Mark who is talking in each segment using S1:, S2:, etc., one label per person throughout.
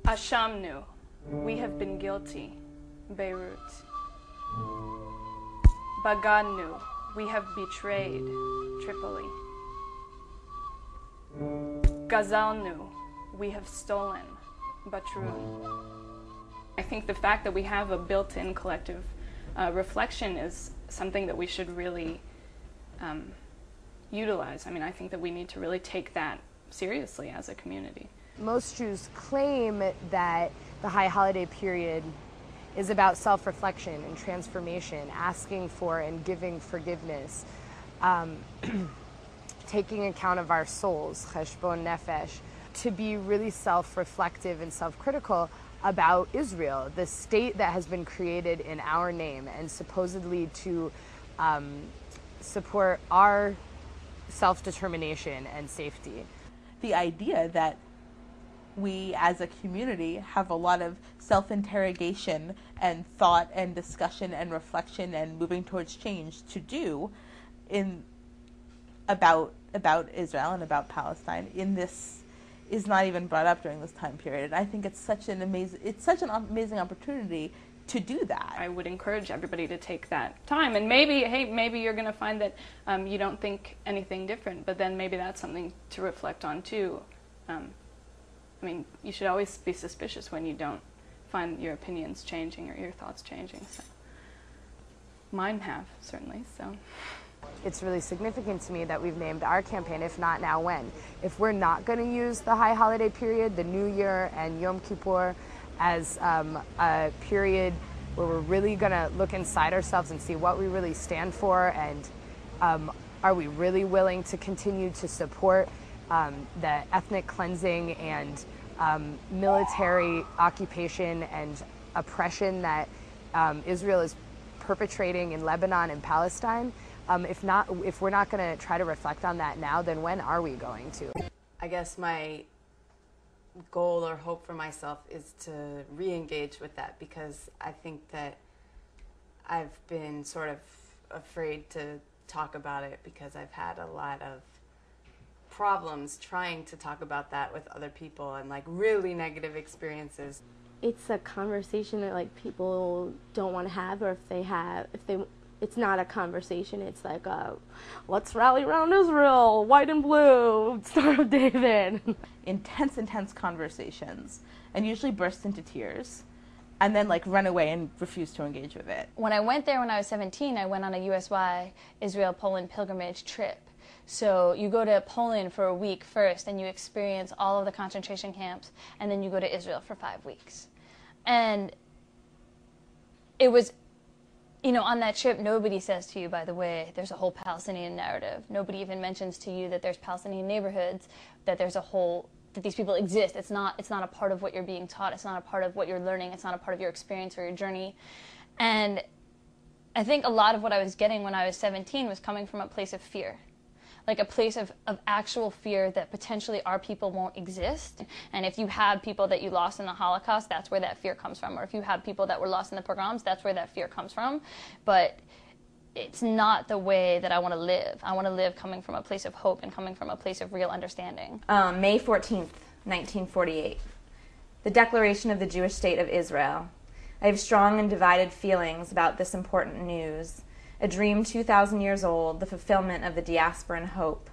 S1: Ashamnu, we have been guilty, Beirut. Baganu, we have betrayed, Tripoli. Gazalnu, we have stolen, Batroun. I think the fact that we have a built-in collective reflection is something that we should really utilize. I mean, I think that we need to really take that seriously as a community.
S2: Most Jews claim that the high holiday period is about self-reflection and transformation, asking for and giving forgiveness, taking account of our souls, cheshbon nefesh, to be really self-reflective and self-critical about Israel, the state that has been created in our name, and supposedly to support our self-determination and safety.
S3: The idea that we as a community have a lot of self-interrogation and thought and discussion and reflection and moving towards change to do about Israel and about Palestine in this is not even brought up during this time period. And I think it's such an amazing opportunity to do that.
S1: I would encourage everybody to take that time, and maybe you're going to find that you don't think anything different, but then maybe that's something to reflect on too. I mean, you should always be suspicious when you don't find your opinions changing or your thoughts changing. So mine have, certainly. So
S2: it's really significant to me that we've named our campaign, If Not Now, When? If we're not going to use the high holiday period, the New Year and Yom Kippur, as a period where we're really going to look inside ourselves and see what we really stand for, and are we really willing to continue to support the ethnic cleansing and military occupation and oppression that Israel is perpetrating in Lebanon and Palestine? If we're not going to try to reflect on that now, then when are we going to?
S4: I guess my goal or hope for myself is to re-engage with that, because I think that I've been sort of afraid to talk about it because I've had a lot of problems trying to talk about that with other people, and like really negative experiences.
S5: It's a conversation that like people don't want to have, or it's not a conversation. It's like let's rally around Israel, white and blue, Star of David.
S3: Intense conversations, and usually burst into tears, and then like run away and refuse to engage with it.
S6: When I went there when I was 17, I went on a USY Israel-Poland pilgrimage trip. So you go to Poland for a week first, and you experience all of the concentration camps, and then you go to Israel for 5 weeks. And it was, you know, on that trip, nobody says to you, by the way, there's a whole Palestinian narrative. Nobody even mentions to you that there's Palestinian neighborhoods, that that these people exist. It's not a part of what you're being taught. It's not a part of what you're learning. It's not a part of your experience or your journey. And I think a lot of what I was getting when I was 17 was coming from a place of fear. Like a place of actual fear that potentially our people won't exist. And if you have people that you lost in the Holocaust, that's where that fear comes from. Or if you have people that were lost in the pogroms, that's where that fear comes from. But it's not the way that I want to live. I want to live coming from a place of hope and coming from a place of real understanding.
S7: May 14th, 1948. The Declaration of the Jewish State of Israel. I have strong and divided feelings about this important news. A dream 2,000 years old, the fulfillment of the diasporan hope.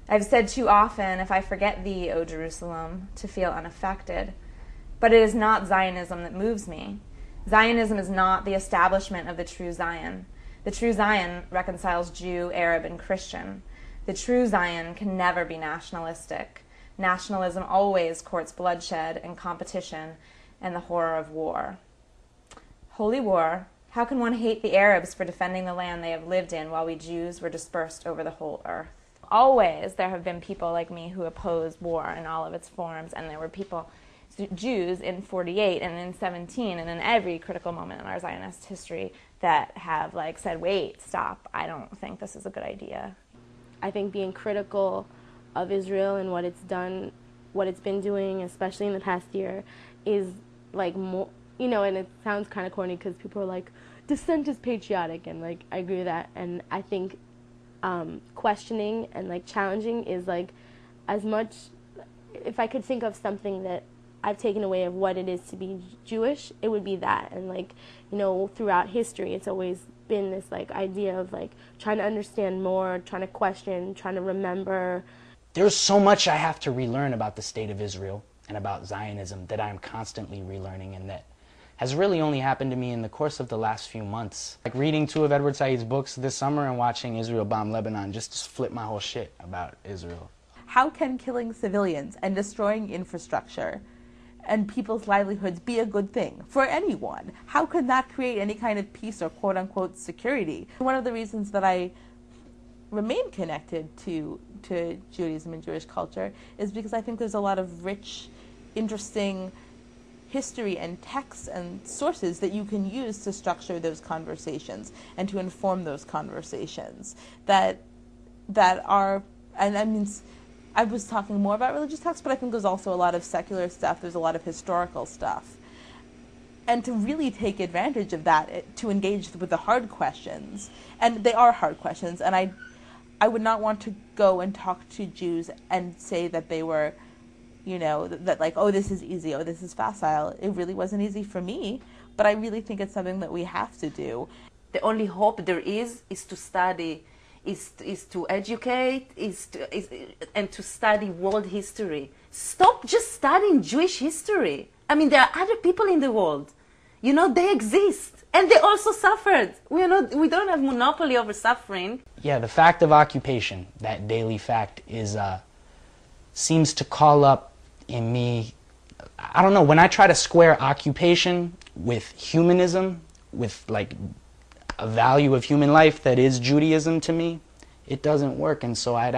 S7: I've said too often, if I forget thee, O Jerusalem, to feel unaffected. But it is not Zionism that moves me. Zionism is not the establishment of the true Zion. The true Zion reconciles Jew, Arab, and Christian. The true Zion can never be nationalistic. Nationalism always courts bloodshed and competition and the horror of war. Holy war. How can one hate the Arabs for defending the land they have lived in while we Jews were dispersed over the whole earth? Always there have been people like me who oppose war in all of its forms, and there were people, Jews in 48 and in 17 and in every critical moment in our Zionist history that have like said, wait, stop, I don't think this is a good idea.
S5: I think being critical of Israel and what it's done, what it's been doing, especially in the past year, is like more, you know, and it sounds kind of corny because people are like, dissent is patriotic, and like I agree with that. And I think questioning and like challenging is like as much if I could think of something that I've taken away of what it is to be Jewish, it would be that. And like, you know, throughout history, it's always been this like idea of like trying to understand more, trying to question, trying to remember.
S8: There's so much I have to relearn about the state of Israel and about Zionism that I'm constantly relearning, and that has really only happened to me in the course of the last few months. Like reading 2 of Edward Said's books this summer and watching Israel bomb Lebanon just flipped my whole shit about Israel.
S3: How can killing civilians and destroying infrastructure and people's livelihoods be a good thing for anyone? How could that create any kind of peace or quote-unquote security? One of the reasons that I remain connected to Judaism and Jewish culture is because I think there's a lot of rich, interesting history and texts and sources that you can use to structure those conversations and to inform those conversations that are, and I mean, I was talking more about religious texts, but I think there's also a lot of secular stuff, there's a lot of historical stuff. And to really take advantage of that, to engage with the hard questions, and they are hard questions, and I would not want to go and talk to Jews and say that they were, you know, that like, oh, this is easy, oh, this is facile. It really wasn't easy for me, but I really think it's something that we have to do.
S9: The only hope there is to study, is to educate, and to study world history. Stop just studying Jewish history. I mean, there are other people in the world. You know, they exist, and they also suffered. We don't have monopoly over suffering.
S8: Yeah, the fact of occupation, that daily fact, seems to call up in me, I don't know, when I try to square occupation with humanism, with like a value of human life that is Judaism to me, it doesn't work. And so I'd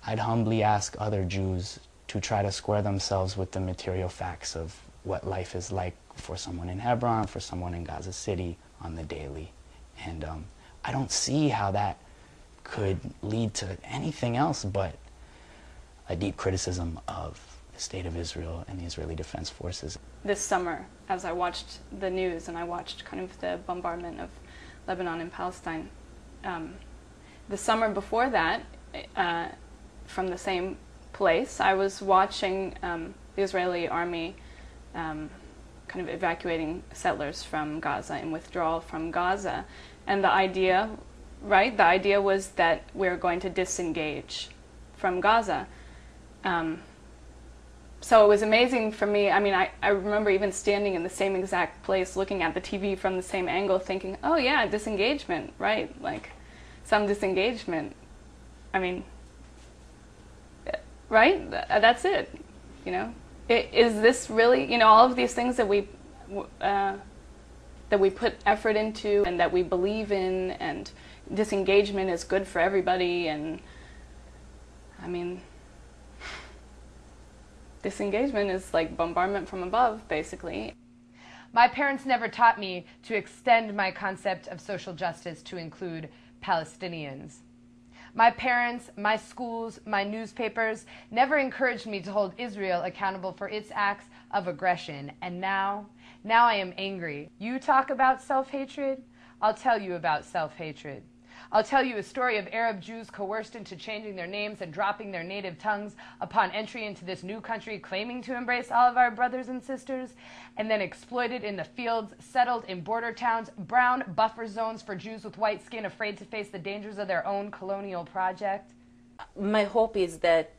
S8: humbly ask other Jews to try to square themselves with the material facts of what life is like for someone in Hebron, for someone in Gaza City on the daily. And I don't see how that could lead to anything else but a deep criticism of the state of Israel and the Israeli Defense Forces.
S1: This summer, as I watched the news and I watched kind of the bombardment of Lebanon and Palestine, the summer before that, from the same place, I was watching the Israeli army kind of evacuating settlers from Gaza and withdrawal from Gaza. And the idea, right, the idea was that we're going to disengage from Gaza. So it was amazing for me. I mean, I remember even standing in the same exact place, looking at the TV from the same angle, thinking, oh yeah, disengagement, right? Like, some disengagement. I mean, right? That's it, you know? Is this really, you know, all of these things that we put effort into and that we believe in, and disengagement is good for everybody, and I mean, disengagement is like bombardment from above, basically.
S2: My parents never taught me to extend my concept of social justice to include Palestinians. My parents, my schools, my newspapers never encouraged me to hold Israel accountable for its acts of aggression. And now I am angry. You talk about self-hatred? I'll tell you about self-hatred. I'll tell you a story of Arab Jews coerced into changing their names and dropping their native tongues upon entry into this new country, claiming to embrace all of our brothers and sisters, and then exploited in the fields, settled in border towns, brown buffer zones for Jews with white skin afraid to face the dangers of their own colonial project.
S9: My hope is that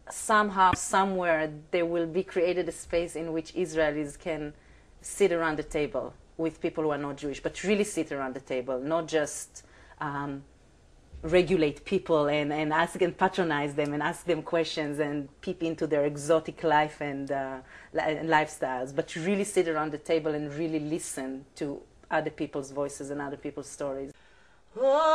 S9: somehow, somewhere, there will be created a space in which Israelis can sit around the table with people who are not Jewish, but really sit around the table, not just regulate people and ask and patronize them and ask them questions and peep into their exotic life and lifestyles, but really sit around the table and really listen to other people's voices and other people's stories. Oh.